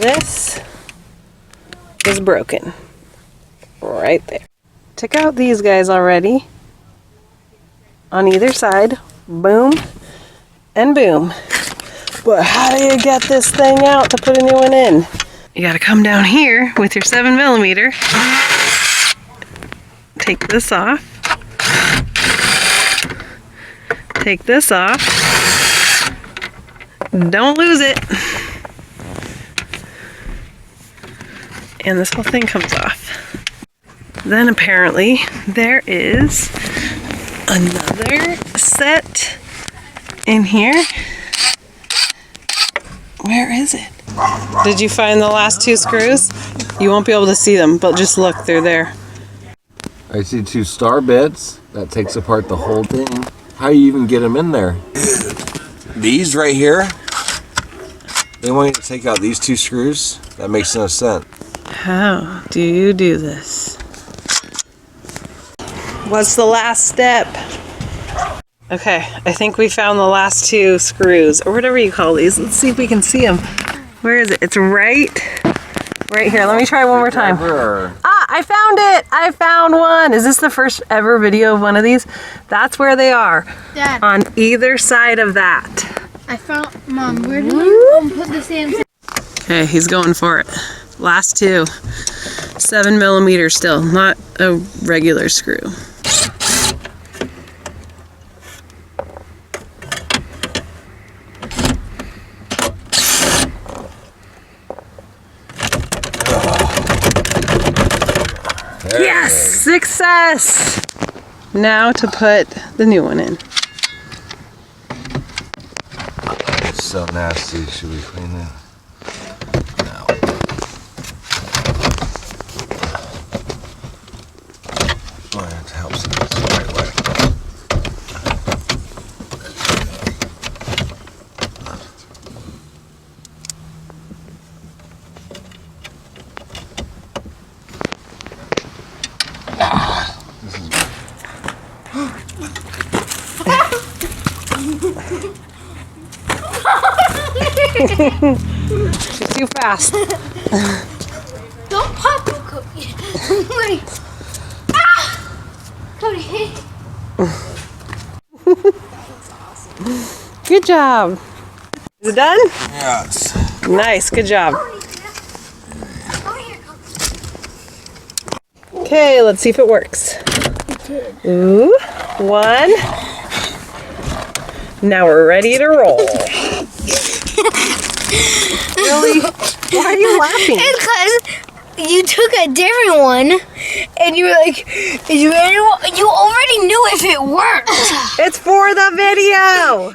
This is broken. Right there. Took out these guys already. On either side. Boom and boom. But how do you get this thing out to put a new one in? You gotta come down here with your 7mm. Take this off. Take this off. Don't lose it. And this whole thing comes off. Then apparently there is another set in here. Where is it? Did you find the last 2 screws? You won't be able to see them, but just look, they're there. I see 2 star bits. That takes apart the whole thing. How do you even get them in there? These right here, they want you to take out these 2 screws? That makes no sense. How do you do this? What's the last step? Okay, I think we found the last 2 screws, or whatever you call these. Let's see if we can see them. Where is it? It's right here. Let me try one more time. Ah, I found it! I found one! Is this the first ever video of one of these? That's where they are. Dad. On either side of that. I found, Mom, where do we put the sand? Okay, he's going for it. Last 2. 7mm still, not a regular screw. Yes! Success! Now to put the new one in. It's so nasty. Should we clean it? No. It helps if it's the right way. She's too fast. Don't pop it, Cody. Wait. Ah! Cody. Good job. Is it done? Yes. Nice, good job. Okay, let's see if it works. Ooh, 1. Now we're ready to roll. Really? Why are you laughing? It's because you took a different one, and you were like, you already knew if it worked. It's for the video.